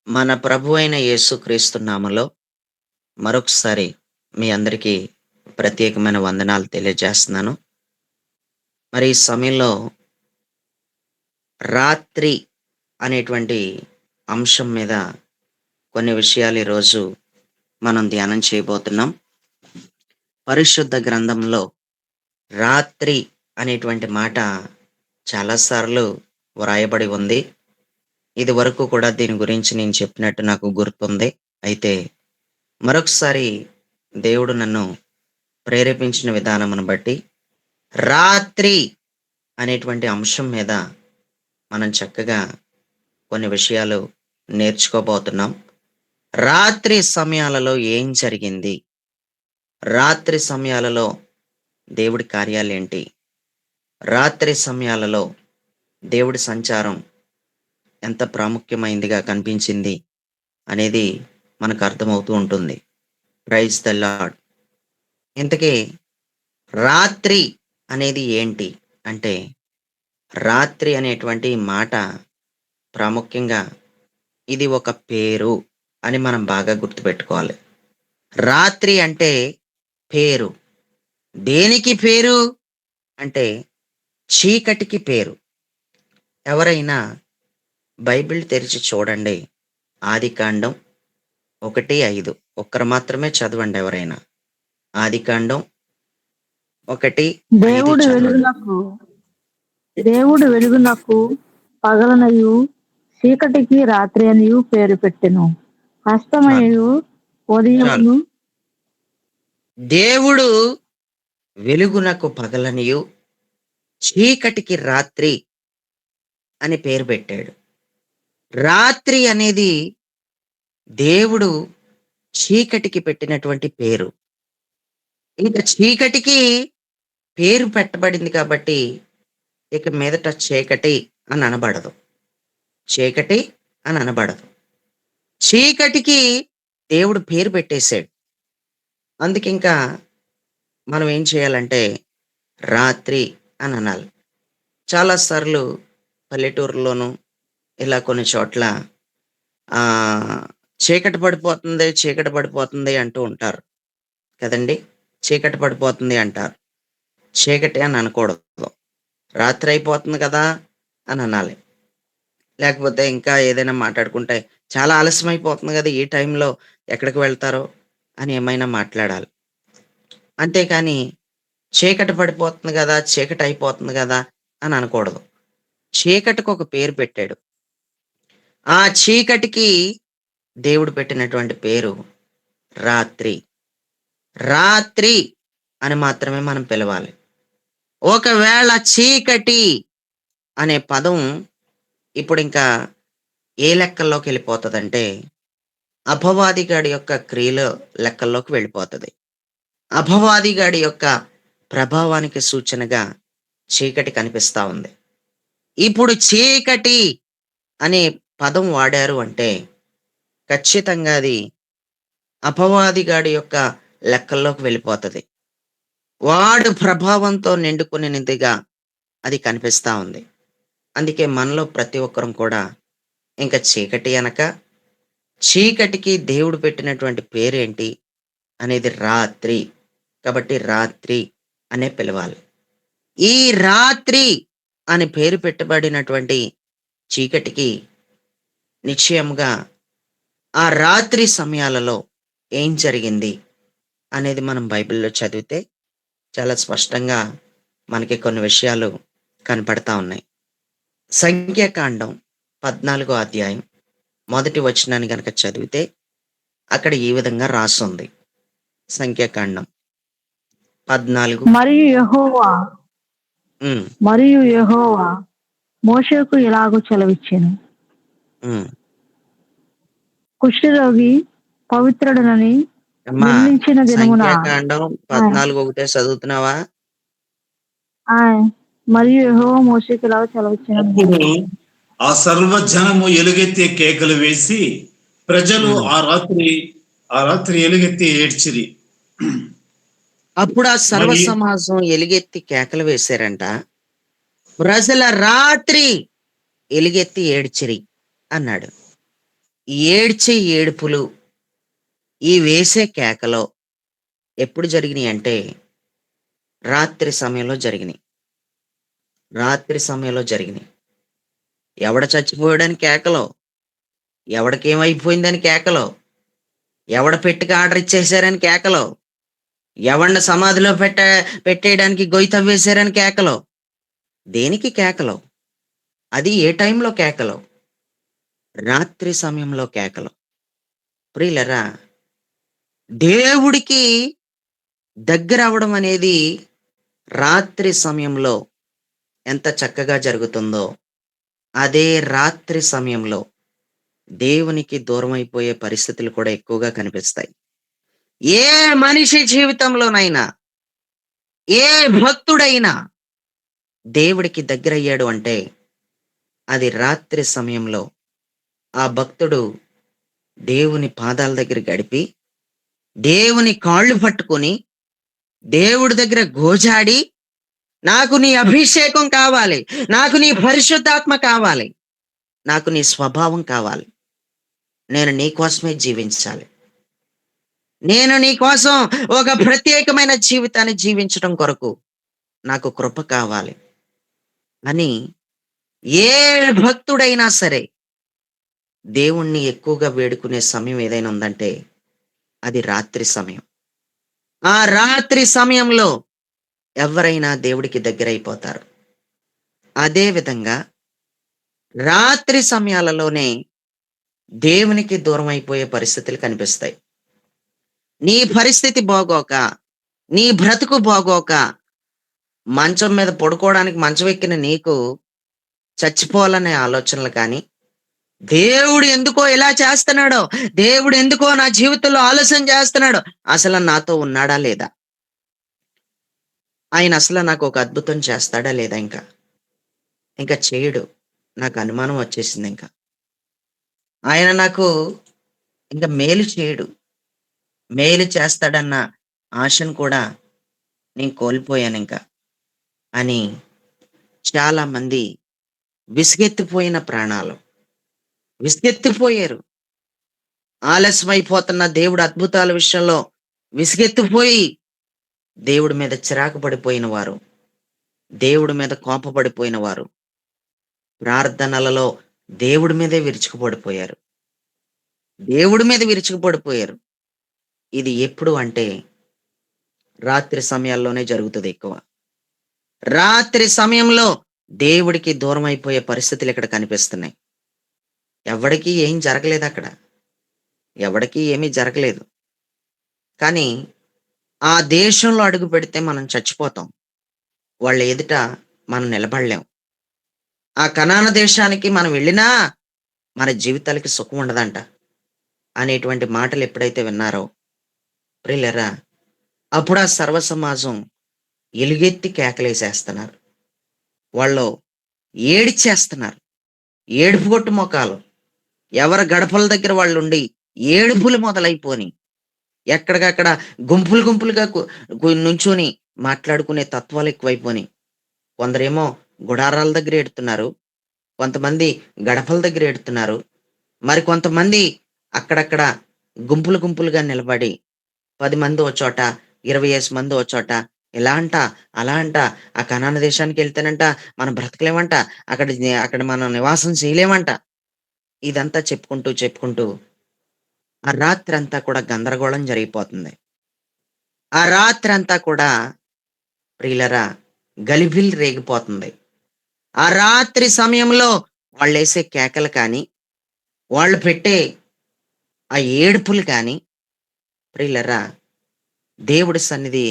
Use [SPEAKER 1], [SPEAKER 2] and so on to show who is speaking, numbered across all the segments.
[SPEAKER 1] మన ప్రభు అయిన యేసుక్రీస్తు నామములో మరొకసారి మీ అందరికీ ప్రత్యేకమైన వందనాలు తెలియజేస్తున్నాను. మరి ఈ సమయంలో రాత్రి అనేటువంటి అంశం మీద కొన్ని విషయాలు ఈరోజు మనం ధ్యానం చేయబోతున్నాం. పరిశుద్ధ గ్రంథంలో రాత్రి అనేటువంటి మాట చాలా సార్లు వ్రాయబడి ఉంది. ఇదివరకు కూడా దీని గురించి నేను చెప్పినట్టు నాకు గుర్తుంది. అయితే మరొకసారి దేవుడు నన్ను ప్రేరేపించిన విధానమును బట్టి రాత్రి అనేటువంటి అంశం మీద మనం చక్కగా కొన్ని విషయాలు నేర్చుకోబోతున్నాం. రాత్రి సమయాలలో ఏం జరిగింది? రాత్రి సమయాలలో దేవుడి కార్యాలేంటి? రాత్రి సమయాలలో దేవుడి సంచారం ఎంత ప్రాముఖ్యమైందిగా కనిపించింది అనేది మనకు అర్థమవుతూ ఉంటుంది. Praise the Lord. ఇంతకీ రాత్రి అనేది ఏంటి అంటే, రాత్రి అనేటువంటి మాట ప్రాముఖ్యంగా ఇది ఒక పేరు అని మనం బాగా గుర్తుపెట్టుకోవాలి. రాత్రి అంటే పేరు. దేనికి పేరు అంటే చీకటికి పేరు. ఎవరైనా బైబిల్ తెరిచి చూడండి. ఆదికాండం 1:5 ఒక్కరు మాత్రమే చదవండి ఎవరైనా. ఆదికాండం 1:5
[SPEAKER 2] దేవుడు
[SPEAKER 1] చదవండి.
[SPEAKER 2] వెలుగునకు దేవుడు వెలుగునకు పగలనయు చీకటికి రాత్రి అనియు పేరు పెట్టెను.
[SPEAKER 1] చాలు.
[SPEAKER 2] హస్తమయు
[SPEAKER 1] చాలు.
[SPEAKER 2] ఉదయమును
[SPEAKER 1] దేవుడు వెలుగునకు పగలనియు, చీకటికి రాత్రి అని పేరు పెట్టాడు. రాత్రి అనేది దేవుడు చీకటికి పెట్టినటువంటి పేరు. ఇంక చీకటికి పేరు పెట్టబడింది కాబట్టి ఇక మీదట చీకటి అని అనబడదు. చీకటి అని అనబడదు. చీకటికి దేవుడు పేరు పెట్టేశాడు. అందుకింకా మనం ఏం చేయాలంటే రాత్రి అని అనాలి. చాలా సార్లు పల్లెటూరులోను ఇలా కొన్ని చోట్ల ఆహ్, చీకటి పడిపోతుంది, చీకటి పడిపోతుంది అంటూ ఉంటారు కదండీ! చీకటి పడిపోతుంది అంటారు. చీకటి అని అనకూడదు. రాత్రి అయిపోతుంది కదా! అని అనాలి. లేకపోతే ఇంకా ఏదైనా మాట్లాడుకుంటే చాలా ఆలస్యం అయిపోతుంది కదా! ఈ టైంలో ఎక్కడికి వెళ్తారో అని ఏమైనా మాట్లాడాలి. అంతేకాని చీకటి పడిపోతుంది గదా! చీకటి అయిపోతుంది గదా! అని అనకూడదు. చీకటికి ఒక పేరు పెట్టాడు. ఆ చీకటికి దేవుడు పెట్టినటువంటి పేరు రాత్రి. రాత్రి అని మాత్రమే మనం పిలవాలి. ఒకవేళ చీకటి అనే పదం ఇప్పుడింకా ఏ లెక్కల్లోకెళ్ళిపోతదంటే, అపవాదిగాడి యొక్క క్రియలు లెక్కల్లోకి వెళ్ళిపోతది. అపవాదిగాడి యొక్క ప్రభావానికి సూచనగా చీకటి కనిపిస్తా ఉంది. ఇప్పుడు చీకటి అనే పదం వాడారు అంటే, ఖచ్చితంగా అది అపవాదిగాడి యొక్క లెక్కల్లోకి వెళ్ళిపోతది. వాడు ప్రభావంతో నిండుకొనినదిగా అది కనిపిస్తా ఉంది. అందుకే మనలో ప్రతి ఒక్కరం కూడా ఇంక చీకటి అనక, చీకటికి దేవుడు పెట్టినటువంటి పేరేంటి అనేది రాత్రి. కాబట్టి రాత్రి అనే పిలవాలి. ఈ రాత్రి అని పేరు పెట్టబడినటువంటి చీకటికి నిశ్చయముగా ఆ రాత్రి సమయాలలో ఏం జరిగింది అనేది మనం బైబిల్‌లో చదివితే చాలా స్పష్టంగా మనకి కొన్ని విషయాలు కనపడతా ఉన్నాయి. సంఖ్యాకాండం 14 అధ్యాయం మొదటి వచనాన్ని గనక చదివితే అక్కడ ఈ విధంగా రాసుంది. సంఖ్యాకాండం 14
[SPEAKER 2] మరియు యెహోవా
[SPEAKER 1] హ్మ్.
[SPEAKER 2] మరియు యెహోవా మోషేకు ఇలాగు సెలవిచ్చెను.
[SPEAKER 1] హ్మ్.
[SPEAKER 2] కుష్ఠరోగి పవిత్రుడనని
[SPEAKER 1] అమ్మా
[SPEAKER 2] నిర్ణయించిన దినమున
[SPEAKER 1] సంఖ్యాకాండం
[SPEAKER 2] ఆయన
[SPEAKER 1] 14 ఒకటే చదువుతున్నావా?
[SPEAKER 2] ఆయన- మరియు యెహోవా మోషేకు ఇలాగు సెలవిచ్చెను.
[SPEAKER 3] అప్పుడు ఆ సర్వజనము ఎలుగెత్తి కేకలు వేసి ప్రజలు
[SPEAKER 1] హ్మ్.
[SPEAKER 3] ఆ రాత్రి ఎలుగెత్తి ఏడ్చిరి.
[SPEAKER 1] అప్పుడు ఆ సర్వ
[SPEAKER 3] మరి
[SPEAKER 1] సమాజం ఎలుగెత్తి కేకలు వేశారంట. ప్రజల రాత్రి ఎలుగెత్తి ఏడ్చిరి అన్నాడు. ఏడ్చే ఏడుపులు, ఈ వేసే కేకలు ఎప్పుడు జరిగినాయి అంటే రాత్రి సమయంలో జరిగినాయి. రాత్రి సమయంలో జరిగినాయి. ఎవడ చచ్చిపోయాడని కేకలు, ఎవడికేమైపోయిందని కేకలు, ఎవడ పెట్టెకి ఆర్డర్ ఇచ్చేసారని కేకలు, ఎవడిని సమాధిలో పెట్టేయడానికి గొయ్యి తవ్వేశారని కేకలు. దేనికి కేకలు? అది ఏ టైంలో కేకలు? రాత్రి సమయంలో కేకలు. ప్రియులరా, దేవుడికి దగ్గరవ్వడం అనేది రాత్రి సమయంలో ఎంత చక్కగా జరుగుతుందో, అదే రాత్రి సమయంలో దేవునికి దూరమైపోయే పరిస్థితులు కూడా ఎక్కువగా కనిపిస్తాయి. ఏ మనిషి జీవితంలోనైనా, ఏ భక్తుడైనా దేవుడికి దగ్గరయ్యాడు అంటే అది రాత్రి సమయంలో. ఆ భక్తుడు దేవుని పాదాల దగ్గర గడిపి, దేవుని కాళ్ళు పట్టుకొని, దేవుడి దగ్గర గోజాడి, నాకు నీ అభిషేకం కావాలి, నాకు నీ పరిశుద్ధాత్మ కావాలి, నాకు నీ స్వభావం కావాలి, నేను నీ కోసమే జీవించాలి, నేను నీ కోసం ఒక ప్రత్యేకమైన జీవితాన్ని జీవించడం కొరకు నాకు కృప కావాలి అని ఏ భక్తుడైనా సరే దేవుణ్ణి ఎక్కువగా వేడుకునే సమయం ఏదైనా ఉందంటే అది రాత్రి సమయం. ఆ రాత్రి సమయంలో ఎవరైనా దేవుడికి దగ్గరైపోతారు. అదే విధంగా రాత్రి సమయాలలోనే దేవునికి దూరం అయిపోయే పరిస్థితులు కనిపిస్తాయి. నీ పరిస్థితి బాగోక, నీ బ్రతుకు బాగోక, మంచం మీద పడుకోవడానికి మంచం ఎక్కిన నీకు చచ్చిపోవాలనే ఆలోచనలు కానీ, దేవుడు ఎందుకో ఇలా చేస్తున్నాడో, దేవుడు ఎందుకో నా జీవితంలో ఆలస్యం చేస్తున్నాడో, అసలు నాతో ఉన్నాడా లేదా, ఆయన అసలు నాకు ఒక అద్భుతం చేస్తాడా లేదా, ఇంకా చేయడు, నాకు అనుమానం వచ్చేసింది. ఆయన నాకు ఇంకా మేలు చేయడు, మేలు చేస్తాడన్న ఆశను కూడా నేను కోల్పోయాను అని చాలా మంది విసిగెత్తిపోయిన ప్రాణాలు విసిగెత్తిపోయారు. ఆలస్యమైపోతున్న దేవుడు అద్భుతాల విషయంలో విసిగెత్తిపోయి దేవుడి మీద చిరాకు పడిపోయిన వారు, దేవుడి మీద కోపపడిపోయిన వారు, ప్రార్థనలలో దేవుడి మీదే విరుచుకుపడిపోయారు, దేవుడి మీద విరుచుకుపడిపోయారు. ఇది ఎప్పుడు అంటే రాత్రి సమయాల్లోనే జరుగుతుంది ఎక్కువ. రాత్రి సమయంలో దేవుడికి దూరం అయిపోయే పరిస్థితులు ఇక్కడ కనిపిస్తున్నాయి. ఎవడికి ఏం జరగలేదు అక్కడ, ఎవడికి ఏమీ జరగలేదు. కానీ ఆ దేశంలో అడుగు పెడితే మనం చచ్చిపోతాం, వాళ్ళ ఎదుట మనం నిలబడలేం. ఆ కనాన దేశానికి మనం వెళ్ళినా మన జీవితాలకి సుఖం ఉండదంట అనేటువంటి మాటలు ఎప్పుడైతే విన్నారో ప్రియులరా, అప్పుడు ఆ సర్వ సమాజం ఎలుగెత్తి కేకలేసేస్తున్నారు. వాళ్ళు ఏడిచేస్తున్నారు, ఏడుపు కొట్టు మొఖాలు. ఎవరి గడపల దగ్గర వాళ్ళు ఉండి ఏడుపులు మొదలైపోని, ఎక్కడికక్కడ గుంపులు గుంపులుగా నుంచొని మాట్లాడుకునే తత్వాలు ఎక్కువైపోని. కొందరేమో గుడారాల దగ్గర ఎడుతున్నారు, కొంతమంది గడపల దగ్గర ఎడుతున్నారు, మరి కొంతమంది అక్కడక్కడ గుంపులు గుంపులుగా నిలబడి 10 మంది ఓ చోట, 25 మంది ఓ చోట, ఇలా అంట అలా అంట, ఆ కనాన దేశానికి వెళ్తేనంట మనం బ్రతకలేమంట, అక్కడ మనం నివాసం చేయలేమంట. ఇదంతా చెప్పుకుంటూ చెప్పుకుంటూ ఆ రాత్రి అంతా కూడా గందరగోళం జరిగిపోతుంది. ఆ రాత్రి అంతా కూడా ప్రియులరా గలిబిలి రేగిపోతుంది. ఆ రాత్రి సమయంలో వాళ్ళేసే కేకలు కానీ, వాళ్ళు పెట్టే ఆ ఏడుపులు కానీ ప్రియులరా దేవుడి సన్నిధి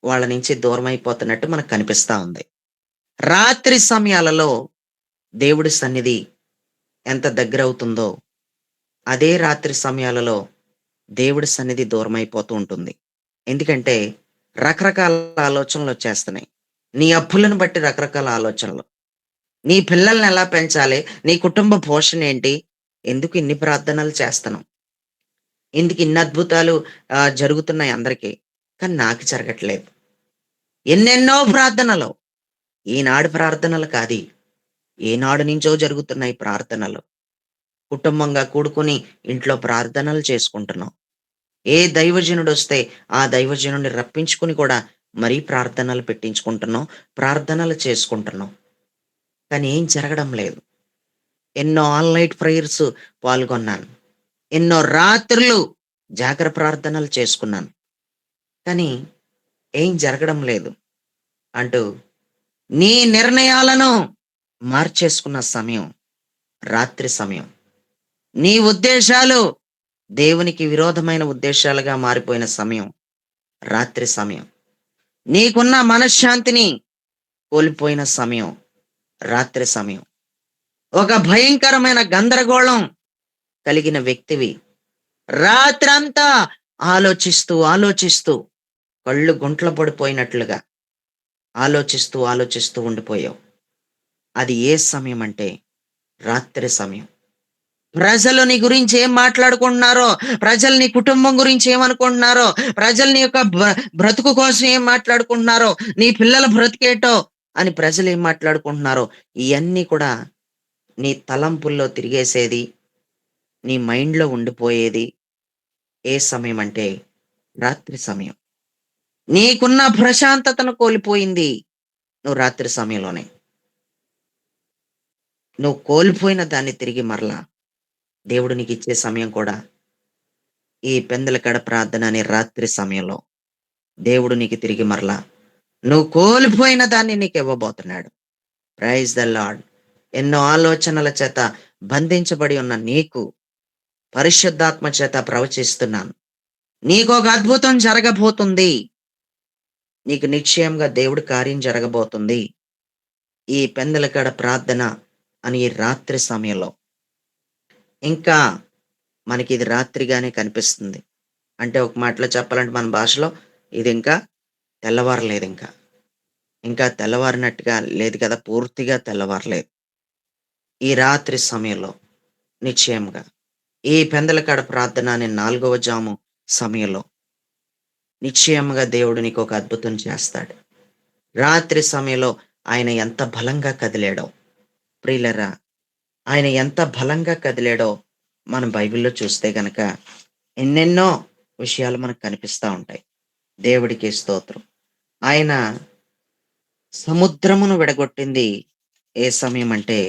[SPEAKER 1] వాళ్ళ నుంచి దూరం అయిపోతున్నట్టు మనకు కనిపిస్తా ఉంది. రాత్రి సమయాలలో దేవుడి సన్నిధి ఎంత దగ్గర అవుతుందో, అదే రాత్రి సమయాలలో దేవుడి సన్నిధి దూరం అయిపోతూ ఉంటుంది. ఎందుకంటే రకరకాల ఆలోచనలు వచ్చేస్తున్నాయి. నీ అప్పులను బట్టి రకరకాల ఆలోచనలు, నీ పిల్లల్ని ఎలా పెంచాలి, నీ కుటుంబ పోషణ ఏంటి, ఎందుకు ఇన్ని ప్రార్థనలు చేస్తున్నాం, ఎందుకు ఇన్ని అద్భుతాలు జరుగుతున్నాయి అందరికీ, కానీ నాకు జరగట్లేదు. ఎన్నెన్నో ప్రార్థనలు, ఈనాడు ప్రార్థనలు కాదు, ఏనాడు నుంచో జరుగుతున్నాయి ప్రార్థనలు. కుటుంబంగా కూడుకుని ఇంట్లో ప్రార్థనలు చేసుకుంటున్నాం. ఏ దైవజనుడు వస్తే ఆ దైవజనుడిని రప్పించుకుని కూడా మరీ ప్రార్థనలు పెట్టించుకుంటున్నాం. ప్రార్థనలు చేసుకుంటున్నాం. కానీ ఏం జరగడం లేదు. ఎన్నో ఆల్ నైట్ ప్రేయర్స్ పాల్గొన్నాను. ఎన్నో రాత్రులు జాగర ప్రార్థనలు చేసుకున్నాను. కానీ ఏం జరగడం లేదు అంటూ నీ నిర్ణయాలను మార్చేసుకున్న సమయం రాత్రి సమయం. నీ ఉద్దేశాలు దేవునికి విరోధమైన ఉద్దేశాలుగా మారిపోయిన సమయం రాత్రి సమయం. నీకున్న మనశ్శాంతిని కోల్పోయిన సమయం రాత్రి సమయం. ఒక భయంకరమైన గందరగోళం కలిగిన వ్యక్తివి. రాత్రంతా ఆలోచిస్తూ ఆలోచిస్తూ కళ్ళు గుంట్ల పడిపోయినట్లుగా ఆలోచిస్తూ ఉండిపోయావు. అది ఏ సమయం అంటే రాత్రి సమయం. ప్రజలు నీ గురించి ఏం మాట్లాడుకుంటున్నారో, ప్రజలు నీ కుటుంబం గురించి ఏమనుకుంటున్నారో, ప్రజలు నీ యొక్క బ్రతుకు కోసం ఏం మాట్లాడుకుంటున్నారో, నీ పిల్లల బ్రతికేటో అని ప్రజలు ఏం మాట్లాడుకుంటున్నారో, ఇవన్నీ కూడా నీ తలంపుల్లో తిరిగేసేది, నీ మైండ్లో ఉండిపోయేది ఏ సమయం అంటే రాత్రి సమయం. నీకున్న ప్రశాంతతను కోల్పోయింది నువ్వు రాత్రి సమయంలోనే. నువ్వు కోల్పోయిన దాన్ని తిరిగి మరలా దేవుడు నీకు ఇచ్చే సమయం కూడా ఈ పెందలకడ ప్రార్థన అనే రాత్రి సమయంలో దేవుడు నీకు తిరిగి మరలా నువ్వు కోల్పోయిన దాన్ని నీకు ఇవ్వబోతున్నాడు. Praise the Lord. ఎన్నో ఆలోచనల చేత బంధించబడి ఉన్న నీకు పరిశుద్ధాత్మ చేత ప్రవచిస్తున్నాను, నీకు ఒక అద్భుతం జరగబోతుంది. నీకు నిశ్చయంగా దేవుడు కార్యం జరగబోతుంది ఈ పెందలకడ ప్రార్థన అని ఈ రాత్రి సమయంలో. ఇంకా మనకి ఇది రాత్రిగానే కనిపిస్తుంది. అంటే ఒక మాటలో చెప్పాలంటే మన భాషలో ఇది ఇంకా తెల్లవారలేదు. ఇంకా తెల్లవారినట్టుగా లేదు కదా, పూర్తిగా తెల్లవారలేదు. ఈ రాత్రి సమయంలో నిశ్చయంగా ఈ పెందలకాడ ప్రార్థన అనే 4వ జాము సమయంలో నిశ్చయంగా దేవుడు నీకు ఒక అద్భుతం చేస్తాడు. రాత్రి సమయంలో ఆయన ఎంత బలంగా కదిలాడో ప్రియులరా, ఆయన ఎంత బలంగా కదిలాడో మనం బైబిల్లో చూస్తే గనక ఎన్నెన్నో విషయాలు మనకు కనిపిస్తూ ఉంటాయి. దేవుడికి స్తోత్రం. ఆయన సముద్రమును విడగొట్టింది ఏ సమయం అంటే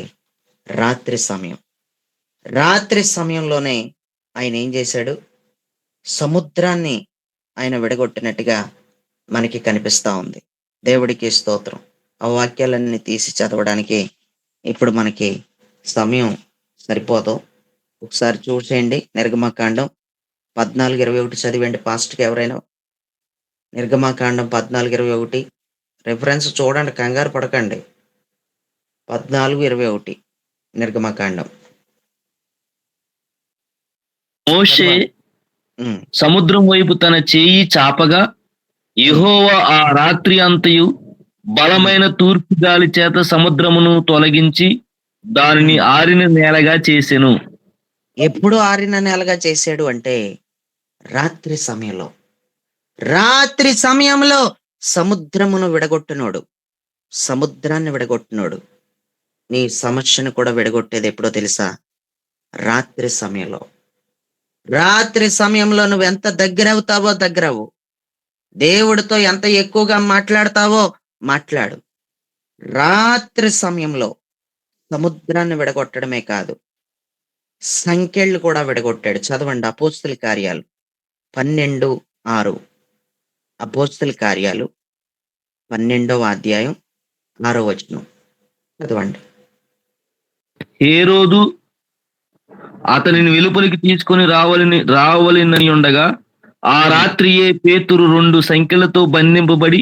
[SPEAKER 1] రాత్రి సమయం. రాత్రి సమయంలోనే ఆయన ఏం చేశాడు, సముద్రాన్ని ఆయన విడగొట్టినట్టుగా మనకి కనిపిస్తా ఉంది. దేవుడికి స్తోత్రం. ఆ వాక్యాలన్నీ తీసి చదవడానికి ఇప్పుడు మనకి సమయం సరిపోదు. ఒకసారి చూసేయండి, నిర్గమకాండం 14:21 చదివండి పాస్ట్కి ఎవరైనా. నిర్గమకాండం 14:21 రిఫరెన్స్ చూడండి, కంగారు పడకండి. 14:21 నిర్గమకాండం.
[SPEAKER 4] మోషే
[SPEAKER 1] ఉమ్,
[SPEAKER 4] సముద్రం వైపు తన చేయి చాపగా యెహోవా ఆ రాత్రి అంతయు బలమైన తూర్పు గాలి చేత సముద్రమును తొలగించి దానిని ఆరిన నేలగా చేసెను.
[SPEAKER 1] ఎప్పుడు ఆరిన నెలగా చేశాడు అంటే రాత్రి సమయంలో. రాత్రి సమయంలో సముద్రమును విడగొట్టినోడు, సముద్రాన్ని విడగొట్టినోడు నీ సమస్యను కూడా విడగొట్టేది ఎప్పుడో తెలుసా? రాత్రి సమయంలో. రాత్రి సమయంలో నువ్వు ఎంత దగ్గరవుతావో దగ్గరవు, దేవుడితో ఎంత ఎక్కువగా మాట్లాడతావో మాట్లాడు. రాత్రి సమయంలో సముద్రాన్ని విడగొట్టడమే కాదు, సంకెళ్ళు కూడా విడగొట్టాడు. చదవండి అపోస్తుల కార్యాలు 12:6. అపోస్తుల కార్యాలు 12వ అధ్యాయం 6వ వచనం చదవండి.
[SPEAKER 4] హేరోదు అతనిని వెలుపలికి తీసుకొని రావలెనని ఉండగా ఆ రాత్రియే పేతురు 2 సంఖ్యలతో బంధింపబడి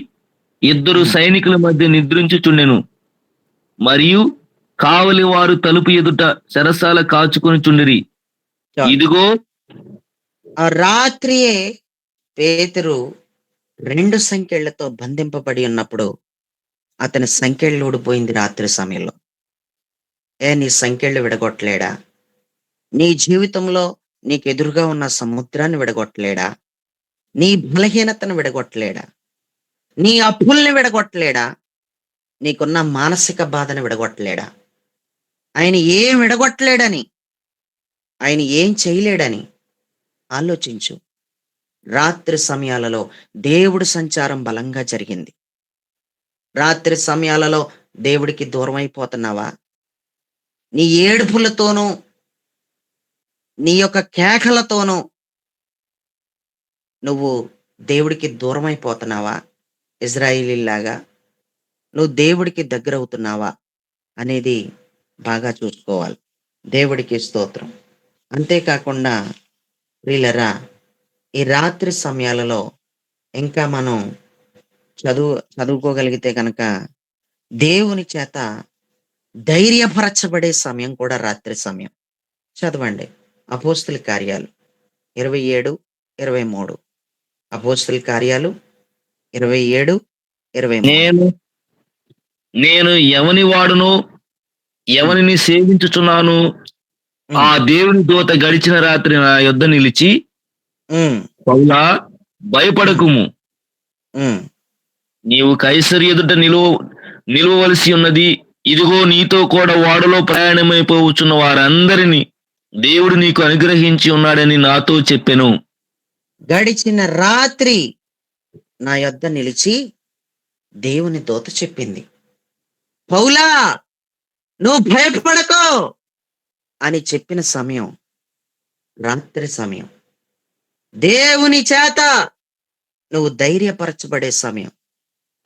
[SPEAKER 4] 2 సైనికుల మధ్య నిద్రించుచుండెను. మరియు కావలి వారు తలుపు ఎదుట చెరసాల కాచుకొని చుండిరి. ఇదిగో
[SPEAKER 1] ఆ రాత్రియే పేతురు 2 సంకెళ్లతో బంధింపబడి ఉన్నప్పుడు అతని సంకెళ్ళు ఊడిపోయింది రాత్రి సమయంలో. నీ సంకెళ్ళు విడగొట్టలేడా? నీ జీవితంలో నీకు ఎదురుగా ఉన్న సముద్రాన్ని విడగొట్టలేడా? నీ బలహీనతను విడగొట్టలేడా? నీ అప్పుల్ని విడగొట్టలేడా? నీకున్న మానసిక బాధను విడగొట్టలేడా? ఆయన ఏం విడగొట్టలేడని ఆయన ఏం చేయలేడని ఆలోచించు. రాత్రి సమయాలలో దేవుడి సంచారం బలంగా జరిగింది. రాత్రి సమయాలలో దేవుడికి దూరమైపోతున్నావా? నీ ఏడుపులతోనూ, నీ యొక్క కేకలతోనూ నువ్వు దేవుడికి దూరమైపోతున్నావా? ఇజ్రాయేలీల్లాగా నువ్వు దేవుడికి దగ్గరవుతున్నావా అనేది బాగా చూసుకోవాలి. దేవుడికి స్తోత్రం. అంతేకాకుండా ప్రియులరా, ఈ రాత్రి సమయాలలో ఇంకా మనం చదువుకోగలిగితే గనక దేవుని చేత ధైర్యపరచబడే సమయం కూడా రాత్రి సమయం. చదవండి. అపోస్తుల కార్యాలు 27, 23. అపోస్తుల కార్యాలు 27, 23.
[SPEAKER 4] నేను నేను ఎవని వాడునో ఎవరిని సేవించుచున్నాను ఆ దేవుని దూత గడిచిన రాత్రి నా యొద్ద నిలిచి,
[SPEAKER 1] ఉమ్,
[SPEAKER 4] పౌలా భయపడకుము,
[SPEAKER 1] ఉమ్,
[SPEAKER 4] నీవు కైసరు ఎదుట నిలువవలసి ఉన్నది. ఇదిగో నీతో కూడా ఓడలో ప్రయాణమైపోవచ్చున్న వారందరినీ దేవుడు నీకు అనుగ్రహించి ఉన్నాడని నాతో చెప్పెను.
[SPEAKER 1] గడిచిన రాత్రి నా యొద్ద నిలిచి దేవుని దూత చెప్పింది, పౌలా నువ్వు భయపడకో అని చెప్పిన సమయం రాత్రి సమయం. దేవుని చేత నువ్వు ధైర్యపరచబడే సమయం.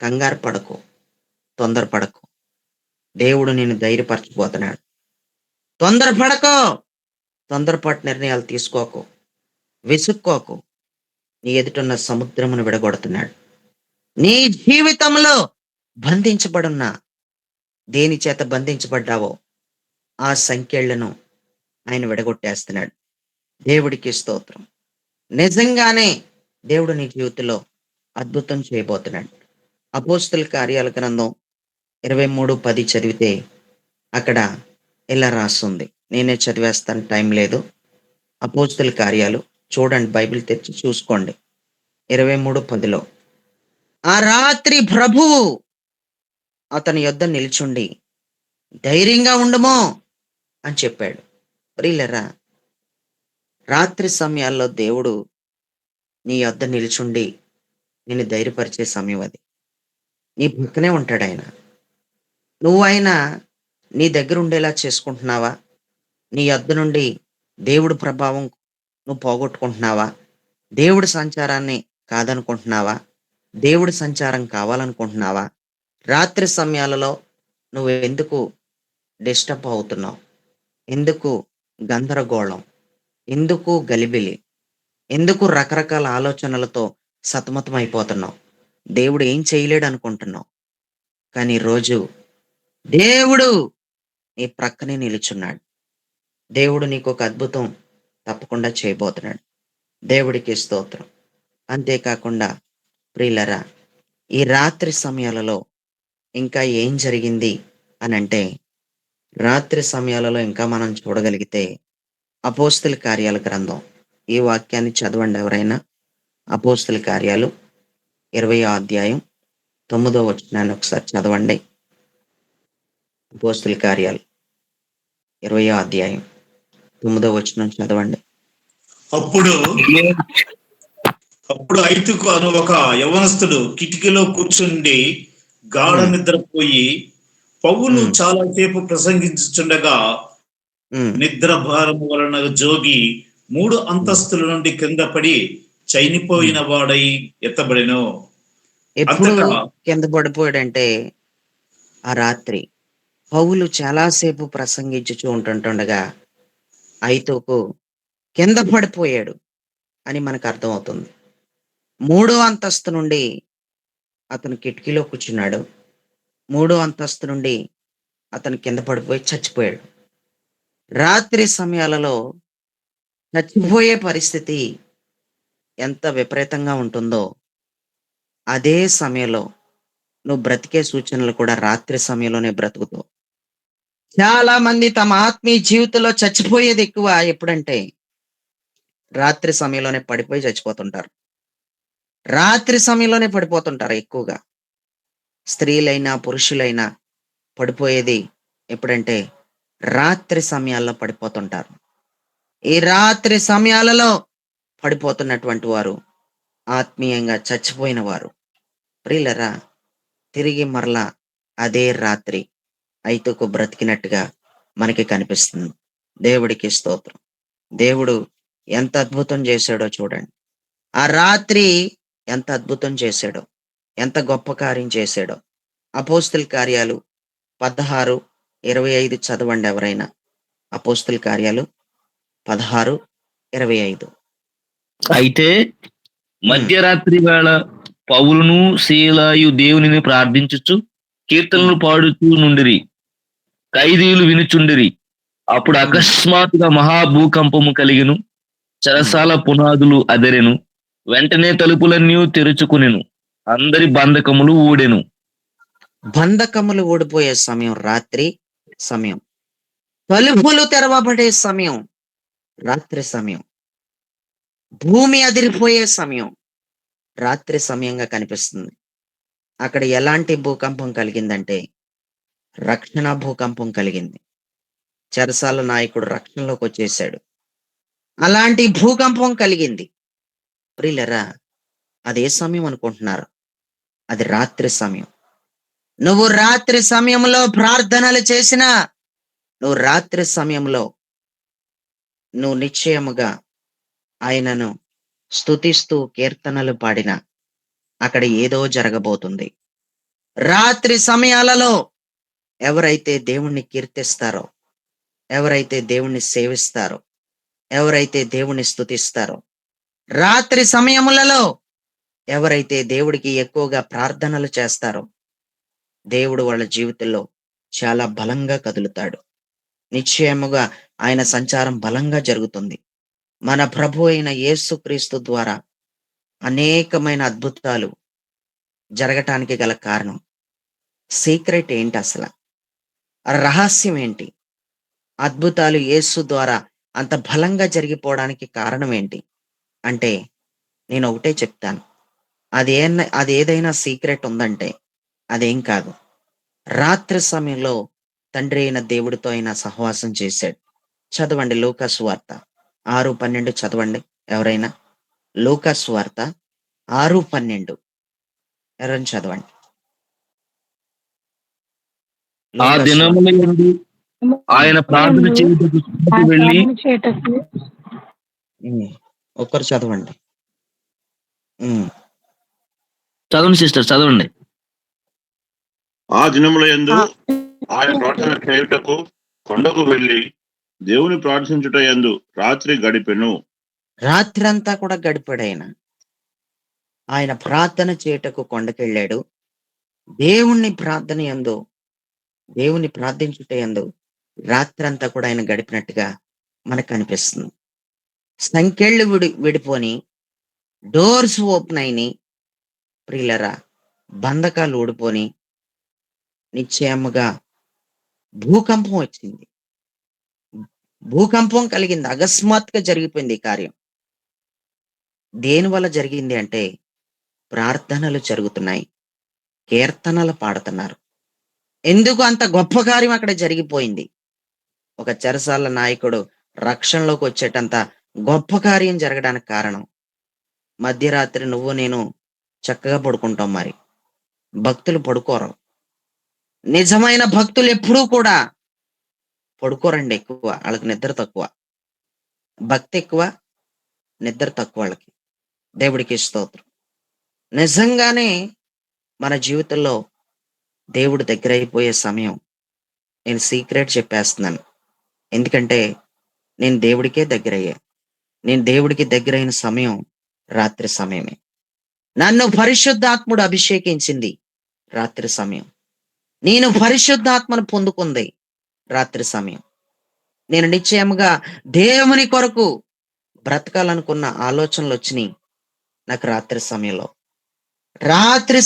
[SPEAKER 1] కంగారు పడకు, తొందరపడకు. దేవుడు నిన్ను ధైర్యపరచబోతున్నాడు. తొందరపడకో, తొందరపాటు నిర్ణయాలు తీసుకోకు, విసుక్కోకు. నీ ఎదుటున్న సముద్రమును విడగొడుతున్నాడు. నీ జీవితంలో బంధించబడున్న దేని చేత బంధించబడ్డావో ఆ సంఖ్యలను ఆయన విడగొట్టేస్తున్నాడు. దేవుడికి స్తోత్రం. నిజంగానే దేవుడు నీ జీవితంలో అద్భుతం చేయబోతున్నాడు. అపోస్తుల కార్యాల గ్రంథం 23:10 చదివితే అక్కడ ఇలా రాస్తుంది. నేనే చదివేస్తాను, టైం లేదు. అపోస్తుల కార్యాలు చూడండి, బైబిల్ తెచ్చి చూసుకోండి. 23:10లో ఆ రాత్రి ప్రభువు అతని యొద్ద నిల్చుండి ధైర్యంగా ఉండమో అని చెప్పాడు. ప్రియులరా, రాత్రి సమయాల్లో దేవుడు నీ యొద్ద నిల్చుండి నిన్ను ధైర్యపరిచే సమయం అది. నీ పక్కనే ఉంటాడు ఆయన. నువ్వు ఆయన నీ దగ్గర ఉండేలా చేసుకుంటున్నావా? నీ యొద్ద నుండి దేవుడి ప్రభావం నువ్వు పోగొట్టుకుంటున్నావా? దేవుడి సంచారాన్ని కాదనుకుంటున్నావా? దేవుడి సంచారం కావాలనుకుంటున్నావా? రాత్రి సమయాలలో నువ్వు ఎందుకు డిస్టర్బ్ అవుతున్నావు? ఎందుకు గందరగోళం? ఎందుకు గలిబిలి? ఎందుకు రకరకాల ఆలోచనలతో సతమతం అయిపోతున్నావు? దేవుడు ఏం చేయలేడు అనుకుంటున్నావు. కానీ రోజు దేవుడు నీ ప్రక్కనే నిలుచున్నాడు. దేవుడు నీకు ఒక అద్భుతం తప్పకుండా చేయబోతున్నాడు. దేవుడికి స్తోత్రం. అంతేకాకుండా ప్రియులరా, ఈ రాత్రి సమయాలలో ఇంకా ఏం జరిగింది అని అంటే, రాత్రి సమయాలలో ఇంకా మనం చూడగలిగితే అపోస్తుల కార్యాల గ్రంథం, ఈ వాక్యాన్ని చదవండి ఎవరైనా. అపోస్తుల కార్యాలు 20వ అధ్యాయం 9వ వచనాన్ని ఒకసారి చదవండి. అపోస్తుల కార్యాలు 20వ అధ్యాయం 9వ వచనం చదవండి.
[SPEAKER 3] అప్పుడు ఐతుకు అను ఒక యవనస్తుడు కిటికీలో కూర్చుండి గాఢ నిద్రపోయి, పౌలు చాలాసేపు ప్రసంగించుచుండగా నిద్ర భారము వలన జోగి 3 అంతస్తుల నుండి కింద పడి చనిపోయిన వాడై ఎత్తబడెను.
[SPEAKER 1] ఎప్పుడు కింద పడిపోయాడంటే, ఆ రాత్రి పౌలు చాలాసేపు ప్రసంగించుచూ ఉంటుండగా ఐతుకు కింద పడిపోయాడు అని మనకు అర్థమవుతుంది. 3వ అంతస్తు నుండి అతను కిటికీలో కూర్చున్నాడు. 3వ అంతస్తు నుండి అతను కింద పడిపోయి చచ్చిపోయాడు. రాత్రి సమయాలలో చచ్చిపోయే పరిస్థితి ఎంత విపరీతంగా ఉంటుందో, అదే సమయంలో నువ్వు బ్రతికే సూచనలు కూడా రాత్రి సమయంలోనే బ్రతుకుతావు. చాలా మంది తమ ఆత్మీయ జీవితంలో చచ్చిపోయేది ఎక్కువ ఎప్పుడంటే రాత్రి సమయంలోనే పడిపోయి చచ్చిపోతుంటారు. రాత్రి సమయంలోనే పడిపోతుంటారు ఎక్కువగా. స్త్రీలైనా పురుషులైనా పడిపోయేది ఎప్పుడంటే రాత్రి సమయాల్లో పడిపోతుంటారు. ఈ రాత్రి సమయాలలో పడిపోతున్నటువంటి వారు, ఆత్మీయంగా చచ్చిపోయిన వారు, ప్రియులరా, తిరిగి మరలా అదే రాత్రి ఐతుకు బ్రతికినట్టుగా మనకి కనిపిస్తుంది. దేవుడికి స్తోత్రం. దేవుడు ఎంత అద్భుతం చేశాడో చూడండి. ఆ రాత్రి ఎంత అద్భుతం చేశాడో, ఎంత గొప్ప కార్యం చేశాడో. అపోస్తుల కార్యాలు 16:25 చదవండి ఎవరైనా. అపోస్తుల కార్యాలు 16:25.
[SPEAKER 4] అయితే మధ్యరాత్రి వేళ పౌలును శీలాయు దేవునిని ప్రార్థించుచు కీర్తనలు పాడుతూ నుండిరి. ఖైదీలు వినుచుండిరి. అప్పుడు అకస్మాత్తుగా మహాభూకంపము కలిగెను. చెరసాల పునాదులు అదెరెను. వెంటనే తలుపులన్నీ తెరుచుకునెను. అందరి బంధకములు ఊడెను.
[SPEAKER 1] బంధకములు ఓడిపోయే సమయం రాత్రి సమయం. తలుపులు తెరవబడే సమయం రాత్రి సమయం. భూమి అదిరిపోయే సమయం రాత్రి సమయంగా కనిపిస్తుంది. అక్కడ ఎలాంటి భూకంపం కలిగిందంటే రక్షణ భూకంపం కలిగింది. చెరసాల నాయకుడు రక్షణలోకి వచ్చేసాడు. అలాంటి భూకంపం కలిగింది. ప్రియులరా, అదే సమయం అనుకుంటున్నారు? అది రాత్రి సమయం. నువ్వు రాత్రి సమయంలో ప్రార్థనలు చేసినా, నువ్వు రాత్రి సమయంలో నువ్వు నిశ్చయముగా ఆయనను స్తుతిస్తూ కీర్తనలు పాడినా అక్కడ ఏదో జరగబోతుంది. రాత్రి సమయాలలో ఎవరైతే దేవుణ్ణి కీర్తిస్తారో, ఎవరైతే దేవుణ్ణి సేవిస్తారో, ఎవరైతే దేవుణ్ణి స్తుతిస్తారో, రాత్రి సమయములలో ఎవరైతే దేవుడికి ఎక్కువగా ప్రార్థనలు చేస్తారో, దేవుడు వాళ్ళ జీవితంలో చాలా బలంగా కదులుతాడు. నిశ్చయముగా ఆయన సంచారం బలంగా జరుగుతుంది. మన ప్రభు అయిన యేసుక్రీస్తు ద్వారా అనేకమైన అద్భుతాలు జరగటానికి గల కారణం, సీక్రెట్ ఏంటి అసలు? ఆ రహస్యం ఏంటి? అద్భుతాలు యేసు ద్వారా అంత బలంగా జరిగిపోవడానికి కారణం ఏంటి అంటే, నేను ఒకటే చెప్తాను. అది ఏదైనా సీక్రెట్ ఉందంటే అదేం కాదు. రాత్రి సమయంలో తండ్రి అయిన దేవుడితో ఆయన సహవాసం చేశాడు. చదవండి లూకాసు వార్త 6:12 చదవండి ఎవరైనా. లూకాసు వార్త 6:12 ఎవరైనా చదవండి.
[SPEAKER 4] ఆ
[SPEAKER 1] లూకాసు వార్త.
[SPEAKER 4] దినముల యందు ఆయన ప్రార్థన చేయుటకు సభకు వెళ్ళి
[SPEAKER 2] చేయటకు
[SPEAKER 1] ఒక్కరు చదవండి.
[SPEAKER 4] చదవండి సిస్టర్, చదవండి.
[SPEAKER 5] ఆ దినముల యందు ఆయన ప్రార్థన చేయుటకు కొండకు వెళ్లి దేవుని ప్రార్థించుట యందు రాత్రి గడిపెను.
[SPEAKER 1] రాత్రి అంతా కూడా గడిపాడు ఆయన. ఆయన ప్రార్థన చేయటకు కొండకెళ్ళాడు. దేవుణ్ణి ప్రార్థించుట యందు రాత్రంతా కూడా ఆయన గడిపినట్టుగా మనకు కనిపిస్తుంది. సంకెళ్ళు విడిపోని, డోర్స్ ఓపెన్ అయినాయి. ప్రియులరా, బంధకాలు ఊడిపోని, నిశ్చయముగా భూకంపం వచ్చింది. భూకంపం కలిగింది. అకస్మాత్తుగా జరిగిపోయింది ఈ కార్యం. దేని వల్ల జరిగింది అంటే, ప్రార్థనలు జరుగుతున్నాయి, కీర్తనలు పాడుతున్నారు. ఎందుకు అంత గొప్ప కార్యం అక్కడ జరిగిపోయింది? ఒక చెరసాల నాయకుడు రక్షణలోకి వచ్చేటంత గొప్ప కార్యం జరగడానికి కారణం, మధ్యరాత్రి నువ్వు నేను చక్కగా పడుకుంటాం. మరి భక్తులు పడుకోరు. నిజమైన భక్తులు ఎప్పుడూ కూడా పడుకోరండి. ఎక్కువ వాళ్ళకి నిద్ర తక్కువ. భక్తి ఎక్కువ, నిద్ర తక్కువ వాళ్ళకి. దేవుడికి స్తోత్రం. నిజంగానే మన జీవితంలో దేవుడు దగ్గర అయిపోయే సమయం, నేను సీక్రెట్ చెప్పేస్తున్నాను. ఎందుకంటే నేను దేవుడికే దగ్గరయ్యా. నేను దేవుడికి దగ్గరైన సమయం రాత్రి సమయమే. నన్ను పరిశుద్ధాత్ముడు అభిషేకించింది రాత్రి సమయం. నేను పరిశుద్ధాత్మను పొందుకుంది రాత్రి సమయం. నేను నిశ్చయముగా దేవుని కొరకు బ్రతకాలనుకున్న ఆలోచనలు వచ్చినాయి నాకు రాత్రి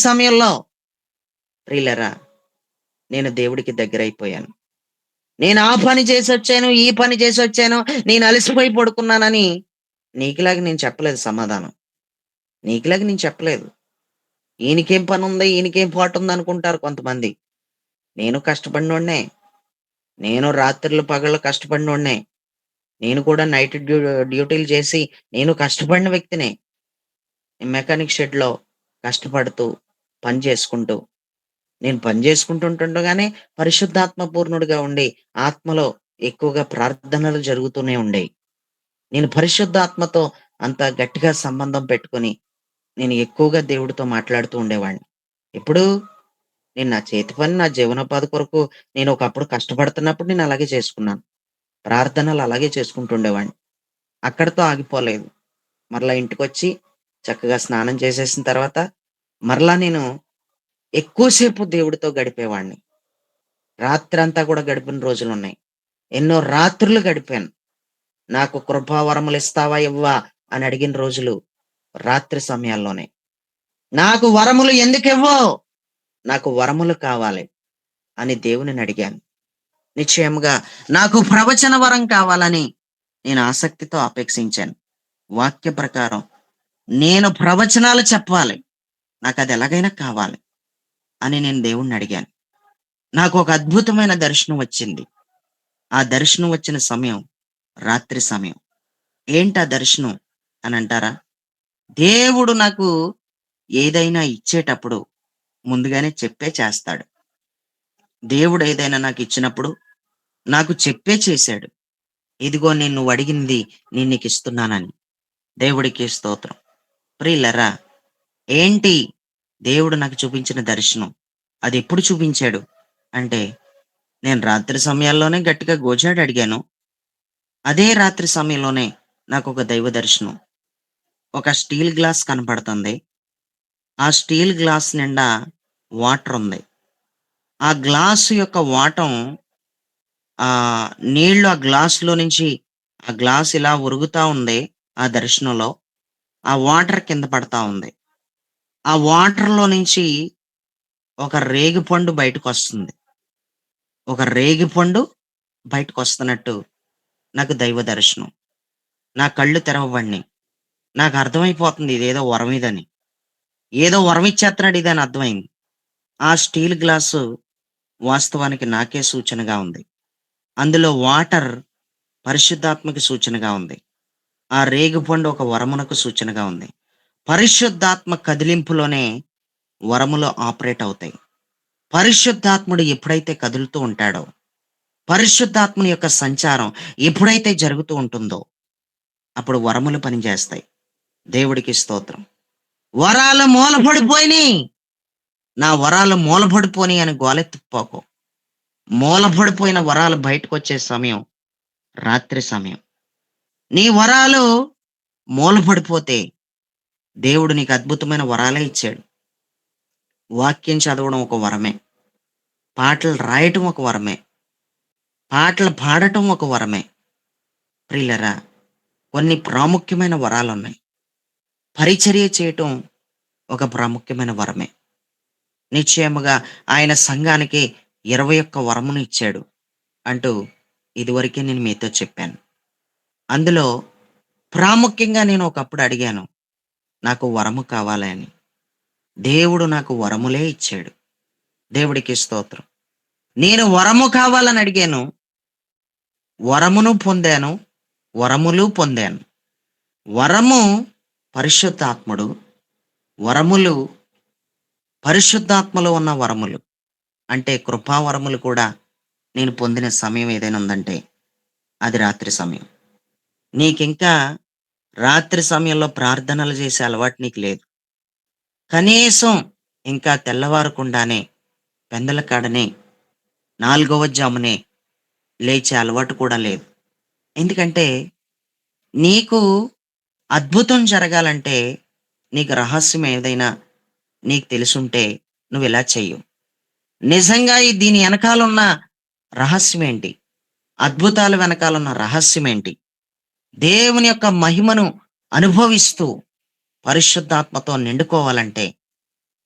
[SPEAKER 1] సమయంలో. ప్రియులరా, నేను దేవుడికి దగ్గర అయిపోయాను. నేను ఆ పని చేసి వచ్చాను, ఈ పని చేసి వచ్చాను, నేను అలసిపోయి పడుకున్నానని నీకులాగా నేను చెప్పలేదు సమాధానం. నీకులాగా నేను చెప్పలేదు. ఈయనకేం పని ఉంది, ఈయనకేం పాటు ఉంది అనుకుంటారు కొంతమంది. నేను కష్టపడినోడ్నే. నేను రాత్రులు పగళ్ళు కష్టపడినోడ్నే. నేను కూడా నైట్ డ్యూటీలు చేసి నేను కష్టపడిన వ్యక్తినే. మెకానిక్ షెడ్‌లో కష్టపడుతూ, పని చేసుకుంటూ, నేను పని చేసుకుంటుండగానే పరిశుద్ధాత్మ పూర్ణుడిగా ఉండి, ఆత్మలో ఎక్కువగా ప్రార్థనలు జరుగుతూనే ఉండేయి. నేను పరిశుద్ధాత్మతో అంత గట్టిగా సంబంధం పెట్టుకొని, నేను ఎక్కువగా దేవుడితో మాట్లాడుతూ ఉండేవాడిని. ఎప్పుడు నేను నా చేతి పని, నా జీవనోపాధి కొరకు నేను ఒకప్పుడు కష్టపడుతున్నప్పుడు నేను అలాగే చేసుకున్నాను. ప్రార్థనలు అలాగే చేసుకుంటూ ఉండేవాడిని. అక్కడితో ఆగిపోలేదు. మరలా ఇంటికొచ్చి చక్కగా స్నానం చేసేసిన తర్వాత, మరలా నేను ఎక్కువ సేపు దేవుడితో గడిపేవాడిని. రాత్రంతా కూడా గడిపిన రోజులున్నాయి. ఎన్నో రాత్రులు గడిపాను. నాకు కృపావరములిస్తావా ఇవ్వా అని అడిగిన రోజులు రాత్రి సమయాల్లోనే. నాకు వరములు ఎందుకివ్వవు? నాకు వరములు కావాలి అని దేవునిని అడిగాను. నిశ్చయముగా నాకు ప్రవచన వరం కావాలని నేను ఆసక్తితో అపేక్షించాను. వాక్య ప్రకారం నేను ప్రవచనాలు చెప్పాలి. నాకది ఎలాగైనా కావాలి అని నేను దేవుణ్ణి అడిగాను. నాకు ఒక అద్భుతమైన దర్శనం వచ్చింది. ఆ దర్శనం వచ్చిన సమయం రాత్రి సమయం. ఏంటా దర్శనం అని అంటారా? దేవుడు నాకు ఏదైనా ఇచ్చేటప్పుడు ముందుగానే చెప్పే చేస్తాడు. దేవుడు ఏదైనా నాకు ఇచ్చినప్పుడు నాకు చెప్పే చేశాడు. ఇదిగో నేను నువ్వు అడిగింది నేను నీకు ఇస్తున్నానని. దేవుడికి స్తోత్రం. ప్రియులరా, ఏంటి దేవుడు నాకు చూపించిన దర్శనం? అది ఎప్పుడు చూపించాడు అంటే, నేను రాత్రి సమయాల్లోనే గట్టిగా గోజాడి అడిగాను. అదే రాత్రి సమయంలోనే నాకు ఒక దైవ దర్శనం. ఒక స్టీల్ గ్లాస్ కనపడుతుంది. ఆ స్టీల్ గ్లాస్ నిండా వాటర్ ఉంది. ఆ గ్లాసు యొక్క వాటం నీళ్లు ఆ గ్లాసులో నుంచి ఆ గ్లాస్ ఇలా ఉరుగుతా ఉంది. ఆ దర్శనంలో ఆ వాటర్ కింద పడతా ఉంది. ఆ వాటర్‌లో నుంచి ఒక రేగిపండు బయటకొస్తుంది. ఒక రేగిపండు బయటకొస్తున్నట్టు నాకు దైవ దర్శనం. నా కళ్ళు తెరవబడినియి. నాకు అర్థమైపోతుంది ఇదేదో వరం ఇదని. ఏదో వరం ఇచ్చేత్తన్నాడు ఇదని అర్థమైంది. ఆ స్టీల్ గ్లాసు వాస్తవానికి నాకే సూచనగా ఉంది. అందులో వాటర్ పరిశుద్ధాత్మకి సూచనగా ఉంది. ఆ రేగిపండు ఒక వరమునకు సూచనగా ఉంది. పరిశుద్ధాత్మ కదిలింపులోనే వరములు ఆపరేట్ అవుతాయి. పరిశుద్ధాత్ముడు ఎప్పుడైతే కదులుతూ ఉంటాడో, పరిశుద్ధాత్ముని యొక్క సంచారం ఎప్పుడైతే జరుగుతూ ఉంటుందో, అప్పుడు వరములు పనిచేస్తాయి. దేవుడికి స్తోత్రం. వరాలు మూలపడిపోయినాయి. నా వరాలు మూలపడిపోయినాయి అని గోలెత్తుకుపోకు. మూలపడిపోయిన వరాలు బయటకొచ్చే సమయం రాత్రి సమయం. నీ వరాలు మూలపడిపోతే దేవుడు నీకు అద్భుతమైన వరాలే ఇచ్చాడు. వాక్యం చదవడం ఒక వరమే. పాటలు రాయటం ఒక వరమే. పాటలు పాడటం ఒక వరమే. ప్రియులరా, కొన్ని ప్రాముఖ్యమైన వరాలున్నాయి. పరిచర్య చేయటం ఒక ప్రాముఖ్యమైన వరమే. నిశ్చయముగా ఆయన సంఘానికి 21 వరమును ఇచ్చాడు అంటూ ఇదివరకే నేను మీతో చెప్పాను. అందులో ప్రాముఖ్యంగా నేను ఒకప్పుడు అడిగాను, నాకు వరము కావాలి అని. దేవుడు నాకు వరములే ఇచ్చాడు. దేవుడికి స్తోత్రం. నేను వరము కావాలని అడిగాను. వరమును పొందాను. వరములు పొందాను. వరము పరిశుద్ధాత్ముడు. వరములు పరిశుద్ధాత్మలో ఉన్న వరములు. అంటే కృపావరములు కూడా నేను పొందిన సమయం ఏదైనా ఉందంటే అది రాత్రి సమయం. నీకింకా రాత్రి సమయంలో ప్రార్థనలు చేసే అలవాటు నీకు లేదు. కనీసం ఇంకా తెల్లవారకుండానే పెందల కాడనే 4వ జామునే లేచే అలవాటు కూడా లేదు. ఎందుకంటే నీకు అద్భుతం జరగాలంటే నీకు రహస్యం ఏదైనా నీకు తెలుసుంటే నువ్వు ఇలా చెయ్యు. నిజంగా దీని వెనకాలన్న రహస్యం ఏంటి? అద్భుతాల వెనకాలన్న రహస్యం ఏంటి? దేవుని యొక్క మహిమను అనుభవిస్తూ పరిశుద్ధాత్మతో నిండుకోవాలంటే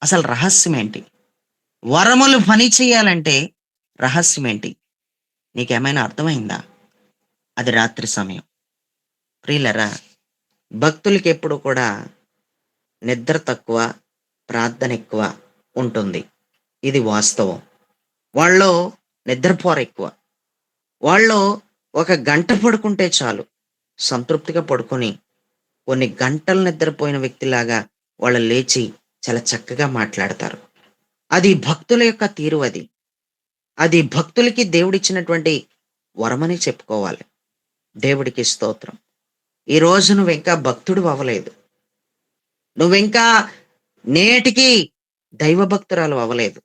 [SPEAKER 1] అసలు రహస్యం ఏంటి? వరములు పని చేయాలంటే రహస్యం ఏంటి? నీకేమైనా అర్థమైందా? అది రాత్రి సమయం. ప్రియులరా, భక్తులకి ఎప్పుడు కూడా నిద్ర తక్కువ, ప్రార్థన ఎక్కువ ఉంటుంది. ఇది వాస్తవం. వాళ్ళలో నిద్రపోర ఎక్కువ. వాళ్ళు ఒక గంట పడుకుంటే చాలు. సంతృప్తిగా పడుకొని, కొన్ని గంటలు నిద్రపోయిన వ్యక్తిలాగా వాళ్ళు లేచి చాలా చక్కగా మాట్లాడతారు. అది భక్తుల యొక్క తీరు అది. అది భక్తులకి దేవుడిచ్చినటువంటి వరమని చెప్పుకోవాలి. దేవుడికి స్తోత్రం. ఈరోజు నువ్వింకా భక్తుడివి అవ్వలేదు. నువ్వింకా నేటికి దైవ భక్తురాలివి అవ్వలేదు.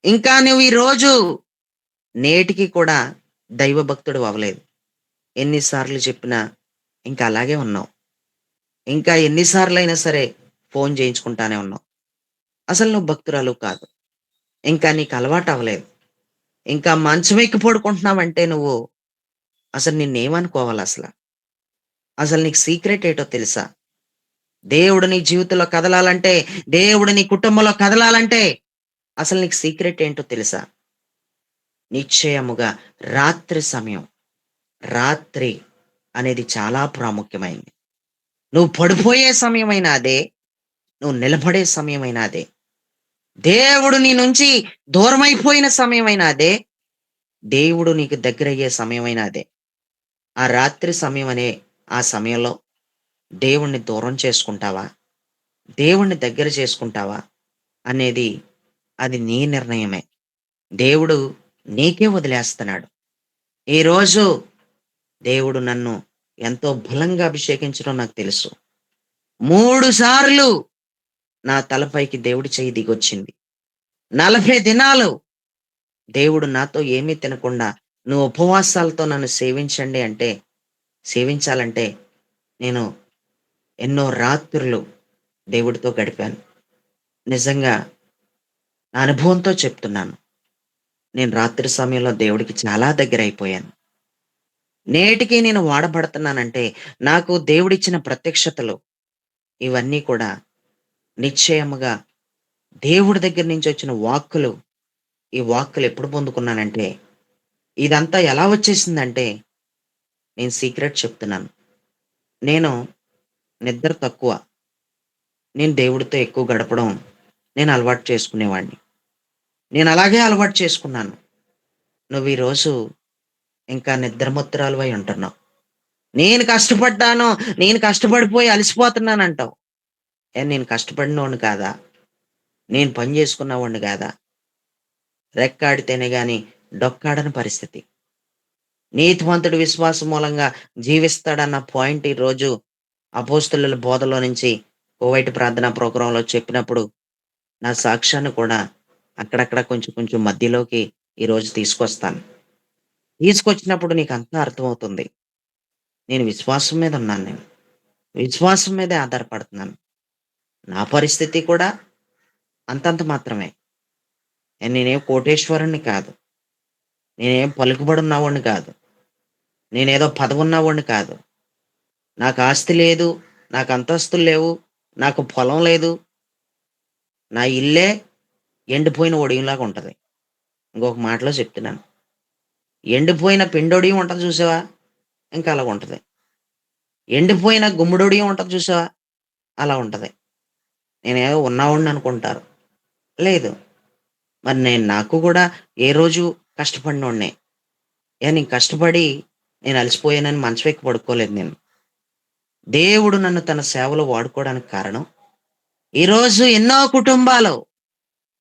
[SPEAKER 1] ఇంకా నువ్వు ఈరోజు నేటికి కూడా దైవ భక్తుడివి అవ్వలేదు. ఎన్ని సార్లు చెప్పినా ఇంకా అలాగే ఉన్నావు. ఇంకా ఎన్ని సార్లయినా సరే ఫోను చేయించుకుంటానే ఉన్నావు. అసలు నువ్వు భక్తురాలివి కాదు. ఇంకా నీకు అలవాటు అవ్వలేదు. ఇంకా మంచం ఎక్కి పడుకుంటున్నావంటే నువ్వు అసలు నిన్నేమనుకోవాలసల? అసలు నీకు సీక్రెట్ ఏటో తెలుసా? దేవుడు నీ జీవితంలో కదలాలంటే, దేవుడు నీ కుటుంబంలో కదలాలంటే అసలు నీకు సీక్రెట్ ఏంటో తెలుసా? నిశ్చయముగా రాత్రి సమయం, రాత్రి అనేది చాలా ప్రాముఖ్యమైంది. నువ్వు పడిపోయే సమయమైనా అదే, నువ్వు నిలబడే సమయమైనా అదే. దేవుడు నీ నుంచి దూరమైపోయిన సమయమైనా అదే, దేవుడు నీకు దగ్గరయ్యే సమయమైనా అదే. ఆ రాత్రి సమయం అనే ఆ సమయంలో దేవుణ్ణి దూరం చేసుకుంటావా? దేవుణ్ణి దగ్గర చేసుకుంటావా? అనేది అది నీ నిర్ణయమే. దేవుడు నీకే వదిలేస్తున్నాడు. ఈరోజు దేవుడు నన్ను ఎంతో బలంగా అభిషేకించడం నాకు తెలుసు. 3 సార్లు నా తలపైకి దేవుడి చెయ్యి దిగొచ్చింది. 40 దినాలు దేవుడు నాతో ఏమీ తినకుండా నువ్వు ఉపవాసాలతో నన్ను సేవించాలంటే నేను ఎన్నో రాత్రులు దేవుడితో గడిపాను. నిజంగా నా అనుభవంతో చెప్తున్నాను. నేను రాత్రి సమయంలో దేవుడికి చాలా దగ్గరైపోయాను. నేటికి నేను వాడబడుతున్నానంటే నాకు దేవుడిచ్చిన ప్రత్యక్షతలు ఇవన్నీ కూడా నిశ్చయముగా దేవుడి దగ్గర నుంచి వచ్చిన వాక్కులు. ఈ వాక్కులు ఎప్పుడు పొందుకున్నానంటే ఇదంతా ఎలా వచ్చేసిందంటే నేను సీక్రెట్ చెప్తున్నాను. నేను నిద్ర తక్కువ. నేను దేవుడితో ఎక్కువ గడపడం నేను అలవాటు చేసుకునేవాడిని. నేను అలాగే అలవాటు చేసుకున్నాను. నువ్వు ఈరోజు ఇంకా నిద్రమత్తురాలివై ఉంటున్నావు. నేను కష్టపడ్డాను. నేను కష్టపడిపోయి అలసిపోతున్నానంటావు. నేను కష్టపడినోడిని కాదా? నేను పని చేసుకున్నవాడిని కాదా? రెక్కాడితేనే గాని డొక్కాడని పరిస్థితి. నీతిమంతుడు విశ్వాసం మూలంగా జీవిస్తాడన్న పాయింట్ ఈరోజు అపోస్తలుల బోధలో నుంచి కువైట్ ప్రార్థనా ప్రోగ్రాంలో చెప్పినప్పుడు నా సాక్ష్యాన్ని కూడా అక్కడక్కడ కొంచెం కొంచెం మధ్యలోకి ఈరోజు తీసుకొస్తాను. తీసుకొచ్చినప్పుడు నీకంతా అర్థమవుతుంది. నేను విశ్వాసం మీద ఉన్నాను నేను. విశ్వాసం మీదే ఆధారపడుతున్నాను. నా పరిస్థితి కూడా అంతంత మాత్రమే. నేనేం కోటేశ్వరుడిని కాదు. నేనేం పలుకుబడున్నవాడిని కాదు. నేనేదో పదవున్నవాడిని కాదు. నాకు ఆస్తి లేదు. నాకు అంతస్తులు లేవు. నాకు పొలం లేదు. నా ఇల్లే ఎండిపోయిన ఒడియంలాగా ఉంటది. ఇంకొక మాటలో చెప్తున్నాను. ఎండిపోయిన పిండొడియం ఉంటది చూసావా? ఇంకా అలాగుంటది. ఎండిపోయిన గుమ్మడొడియం ఉంటది చూసావా? అలా ఉంటది. నేనేదో ఉన్నవాడిని అనుకుంటారు. లేదు. మరి నాకు గూడా ఏ రోజు కష్టపడినోడినే. నేను కష్టపడి నేను అలసిపోయానని మంచం ఎక్కి పడుకోలేదు నేను. దేవుడు నన్ను తన సేవలో వాడుకోవడానికి కారణం, ఈరోజు ఎన్నో కుటుంబాలు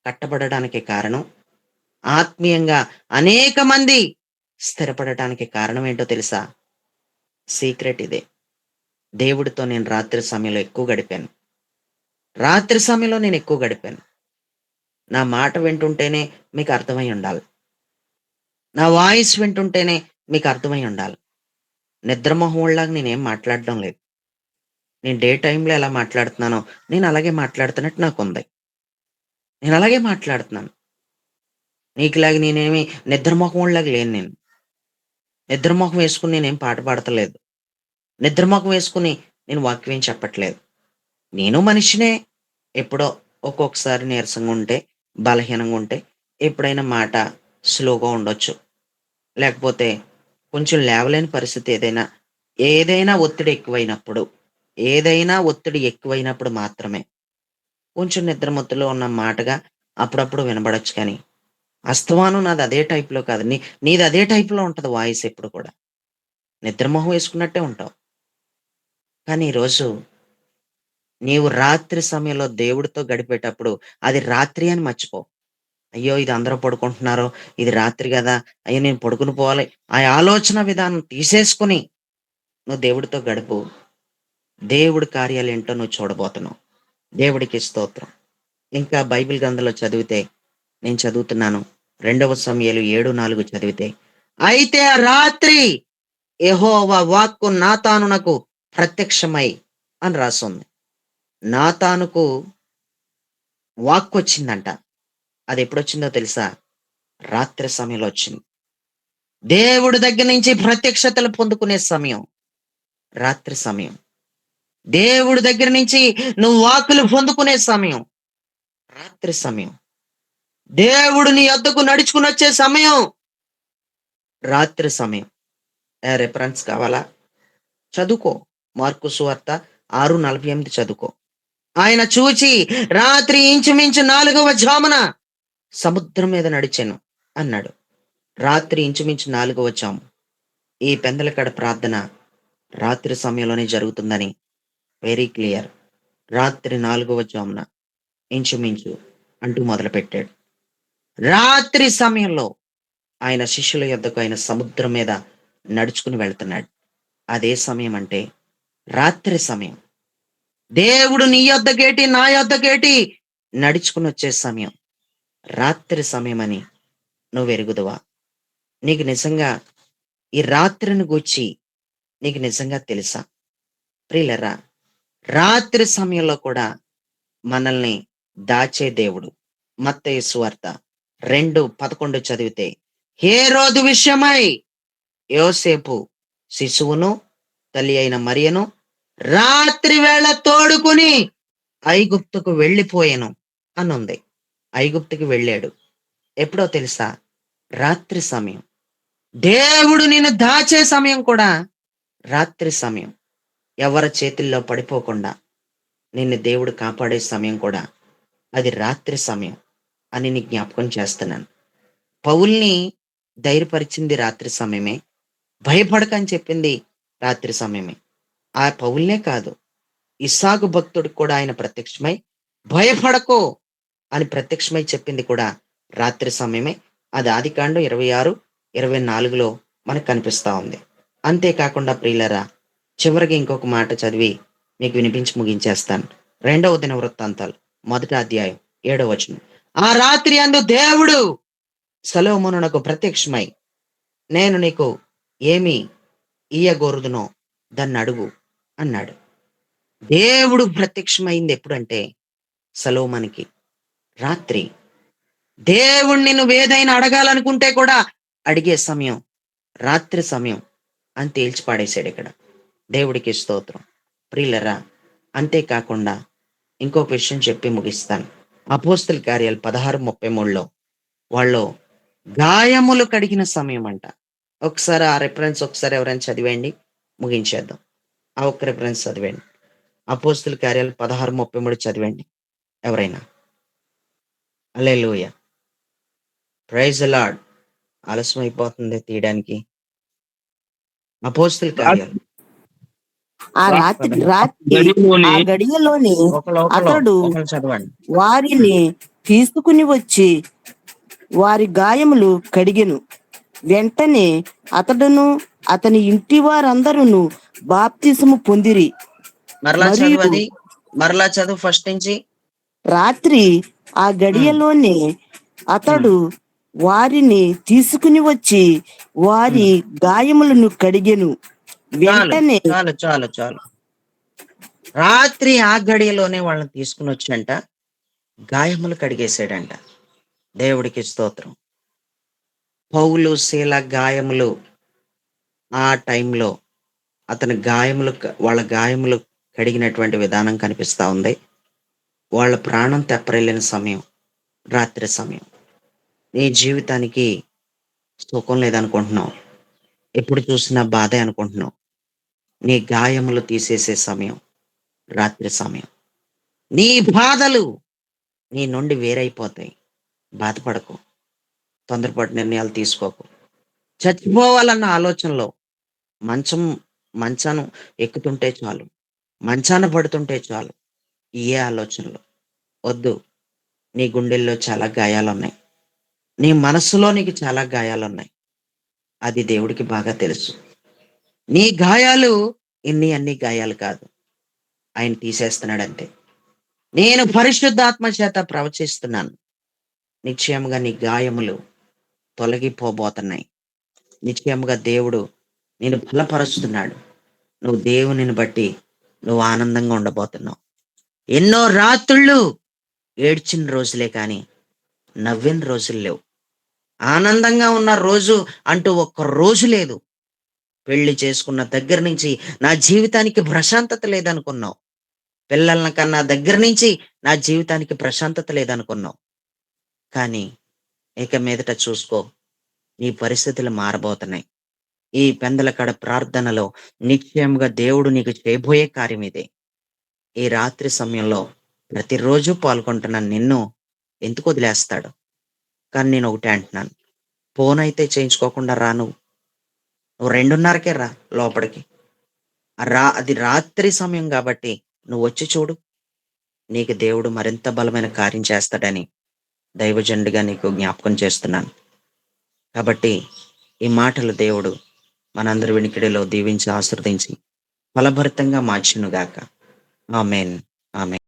[SPEAKER 1] కట్టబడడానికి కారణం, ఆత్మీయంగా అనేక మంది స్థిరపడటానికి కారణం ఏంటో తెలుసా? సీక్రెట్ ఇదే. దేవుడితో నేను రాత్రి సమయంలో ఎక్కువ గడిపాను. రాత్రి సమయంలో నేను ఎక్కువ గడిపాను. నా మాట వింటుంటేనే మీకు అర్థమై ఉండాలి. నా వాయిస్ వింటుంటేనే మీకు అర్థమై ఉండాలి. నిద్రమోహంలాగా నేనేం మాట్లాడడం లేదు. నేను డే టైమ్‌లో ఎలా మాట్లాడుతున్నానో నేను అలాగే మాట్లాడుతున్నట్టు నాకుంది. నేను అలాగే మాట్లాడుతున్నాను. నీకులాగా నేనేమి నిద్రమోహంలాగా లేను నేను. నిద్రమోహం వేసుకొని నేనేం పాట పాడతలేదు. నిద్రమోహం వేసుకొని నేను వాక్యం ఏం చెప్పట్లేదు. నేను మనిషినే. ఎప్పుడో ఒక్కొక్కసారి నీరసంగా ఉంటే, బలహీనంగా ఉంటే, ఎప్పుడైనా మాట స్లోగా ఉండొచ్చు. లేకపోతే కొంచెం లేవలేని పరిస్థితి ఏదైనా ఒత్తిడి ఎక్కువైనప్పుడు మాత్రమే కొంచెం నిద్రమత్తులో ఉన్న మాటగా అప్పుడప్పుడు వినబడొచ్చు కానీ, అస్తమానం నాది అదే టైప్‌లో కాదు. నీది అదే టైప్‌లో ఉంటది వాయిస్ ఎప్పుడు కూడా. నిద్రమొహం వేసుకున్నట్టే ఉంటావు. కానీ ఈరోజు నీవు రాత్రి సమయంలో దేవుడితో గడిపేటప్పుడు అది రాత్రి అని మర్చిపో. అయ్యో! ఇది అందరూ పడుకుంటున్నారు. ఇది రాత్రి గదా! అయ్యో! నేను పడుకుని పోవాలి. ఆ ఆలోచన విధానం తీసేసుకొని నువ్వు దేవుడితో గడుపు. దేవుడి కార్యాలేంటో నువ్వు చూడబోతున్నావు. దేవుడికి స్తోత్రం. ఇంకా బైబిల్ గ్రంథంలో చదివితే నేను చదువుతున్నాను. 2 సమూయేలు 7:4 చదివితే, అయితే ఆ రాత్రి యెహోవా వాక్కు నాతానునకు ప్రత్యక్షమై అని రాసుంది. నాతానుకు వాక్కొచ్చిందంట. అదెప్పుడొచ్చిందో తెలుసా? రాత్రి సమయంలో వచ్చింది. దేవుడి దగ్గర నుంచి ప్రత్యక్షతలు పొందుకునే సమయం రాత్రి సమయం. దేవుడి దగ్గర నుంచి నువ్వు వాక్కులు పొందుకునే సమయం రాత్రి సమయం. దేవుడు నీ యొద్దకు నడుచుకునొచ్చే సమయం రాత్రి సమయం. రిఫరెన్స్ కావాలా? చదువుకో. మార్కు సువార్త 6:48 చదువుకో. ఆయన చూచి రాత్రి ఇంచుమించు 4వ జామున సముద్రం మీద నడిచెను అన్నాడు. రాత్రి ఇంచుమించు 4వ జాము. ఈ పెందలకడ ప్రార్థన రాత్రి సమయంలోనే జరుగుతుందని వెరీ క్లియర్. రాత్రి 4వ జామున ఇంచుమించు అంటూ మొదలుపెట్టాడు. రాత్రి సమయంలో ఆయన శిష్యుల యొద్దకు ఆయన సముద్రం మీద నడుచుకుని వెళ్తున్నాడు. అదే సమయం అంటే రాత్రి సమయం. దేవుడు నీ యొద్దకేటి నా యొద్దకేటి నడుచుకుని వచ్చే సమయం రాత్రి సమయం అని నువ్వు ఎరుగుదువా? నీకు నిజంగా ఈ రాత్రిని గూర్చి నీకు నిజంగా తెలుసా? ప్రియులరా, రాత్రి సమయంలో కూడా మనల్ని దాచే దేవుడు. మత్తయి సువార్త 2:11 చదివితే, హేరోదు విషయమై యోసేపు శిశువును తల్లి అయిన మరియను రాత్రి వేళ తోడుకుని ఐగుప్తుకు వెళ్ళిపోయాను అనుంది. ఐగుప్తుకి వెళ్ళాడు. ఎప్పుడో తెలుసా? రాత్రి సమయం. దేవుడు నిన్ను దాచే సమయం కూడా రాత్రి సమయం. ఎవరి చేతుల్లో పడిపోకుండా నిన్ను దేవుడు కాపాడే సమయం కూడా అది రాత్రి సమయం అని నీ జ్ఞాపకం చేస్తున్నాను. పౌల్ని ధైర్యపరిచింది రాత్రి సమయమే. భయపడకని చెప్పింది రాత్రి సమయమే. ఆ పౌల్నే కాదు, ఇస్సాకు భక్తుడికి కూడా ఆయన ప్రత్యక్షమై భయపడకో అని ప్రత్యక్షమై చెప్పింది కూడా రాత్రి సమయమే. అది ఆదికాండం 26:24 మనకు కనిపిస్తా ఉంది. అంతేకాకుండా ప్రియులరా, చివరికి ఇంకొక మాట చదివి మీకు వినిపించి ముగించేస్తాను. 2వ దినవృత్తాంతాలు 1వ అధ్యాయం 7వ వచనం. ఆ రాత్రి అందు దేవుడు సొలొమోనునకు ప్రత్యక్షమై, నేను నీకు ఏమి ఇయ్యగోరుదునో దాన్ని అడుగు అన్నాడు. దేవుడు ప్రత్యక్షమైంది ఎప్పుడంటే సొలొమోనుకి రాత్రి. దేవుణ్ణి నువ్వు ఏదైనా అడగాలనుకుంటే కూడా అడిగే సమయం రాత్రి సమయం అని తేల్చి పాడేశాడు ఇక్కడ. దేవుడికి స్తోత్రం. ప్రియులరా, అంతేకాకుండా ఇంకొక విషయం చెప్పి ముగిస్తాను. అపోస్తల కార్యాలు 16:33 వాళ్ళు గాయములు కడిగిన సమయం అంట. ఒకసారి ఆ రిఫరెన్స్ ఒకసారి ఎవరైనా చదివేయండి, ముగించేద్దాం. ఆ ఒక్క రిఫరెన్స్ చదివేయండి. అపోస్తల కార్యాలు 16:33 చదివేయండి ఎవరైనా. హల్లెలూయా, ప్రైజ్ ది లార్డ్. ఆలస్యం అయిపోతుంది తీయడానికి. అపోస్తల కార్యాలు
[SPEAKER 6] ఆ రాత్రి ఆ గడియలోని అతడు
[SPEAKER 1] చదవండి.
[SPEAKER 6] వారిని తీసుకుని వచ్చి వారి గాయములు కడిగెను. వెంటనే అతడును అతని ఇంటి వారందరూ బాప్తిసము పొందిరి.
[SPEAKER 1] మరలా చదువు ఫస్ట్ నుంచి.
[SPEAKER 6] రాత్రి ఆ గడియలోనే అతడు వారిని తీసుకుని వచ్చి వారి గాయములను కడిగెను. వెంటనే
[SPEAKER 1] చాలు. రాత్రి ఆ గడియలోనే వాళ్ళని తీసుకుని వచ్చంట గాయములు కడిగేశాడంట. దేవుడికి స్తోత్రం. పౌలు శీల గాయములు ఆ టైంలో అతని వాళ్ళ గాయములు కడిగినటువంటి విధానం కనిపిస్తా ఉంది. వాళ్ళ ప్రాణం తెప్పరెళ్ళిన సమయం రాత్రి సమయం. నీ జీవితానికి సుఖం లేదనుకుంటున్నావు, ఎప్పుడు చూసినా బాధే అనుకుంటున్నావు. నీ గాయములు తీసేసే సమయం రాత్రి సమయం. నీ బాధలు నీ నుండి వేరైపోతాయి. బాధపడకు, తొందరపాటు నిర్ణయాలు తీసుకోకు. చచ్చిపోవాలన్న ఆలోచనలో మంచం మంచాన ఎక్కుతుంటే చాలు, మంచాన పడుతుంటే చాలు, ఇయే ఆలోచనలు. వద్దు. నీ గుండెల్లో చాలా గాయాలున్నాయి. నీ మనస్సులో నీకు చాలా గాయాలున్నాయి. అది దేవుడికి బాగా తెలుసు. నీ గాయాలు అన్ని గాయాలు కాదు. ఆయన తీసేస్తున్నాడంతే. నేను పరిశుద్ధాత్మ చేత ప్రవచిస్తున్నాను. నిశ్చయముగా నీ గాయములు తొలగిపోబోతున్నాయి. నిశ్చయముగా దేవుడు నిన్ను బలపరుస్తున్నాడు. నువ్వు దేవునిని బట్టి నువ్వు ఆనందంగా ఉండబోతున్నావు. ఎన్నో రాత్రుళ్ళు ఏడ్చిన రోజులే కానీ నవ్విన రోజులు లేవు. ఆనందంగా ఉన్న రోజు అంటూ ఒక్క రోజు లేదు. పెళ్లి చేసుకున్న దగ్గర నుంచి నా జీవితానికి ప్రశాంతత లేదనుకున్నావు. పిల్లల కన్నా దగ్గర నుంచి నా జీవితానికి ప్రశాంతత లేదనుకున్నావు. కానీ ఇక మీదట చూసుకో, నీ పరిస్థితులు మారబోతున్నాయి. ఈ పెందలకడ ప్రార్థనలో నిశ్చయముగా దేవుడు నీకు చేయబోయే కార్యం ఇదే. ఈ రాత్రి సమయంలో ప్రతిరోజు పాల్గొంటున్న నిన్ను ఎందుకు వదిలేస్తాడు? కానీ నేను ఒకటే అంటున్నాను, ఫోన్ అయితే చేయించుకోకుండా రా. నువ్వు 2:30కే రా లోపలికి. అది రాత్రి సమయం కాబట్టి నువ్వు వచ్చి చూడు. నీకు దేవుడు మరింత బలమైన కార్యం చేస్తాడని దైవజనుడిగా నీకు జ్ఞాపకం చేస్తున్నాను. కాబట్టి ఈ మాటలు దేవుడు మనందరి వినికిడిలో దీవించి ఆశీర్వదించి ఫలభరితంగా మార్చునుగాక. ఆమేన్. ఆమేన్.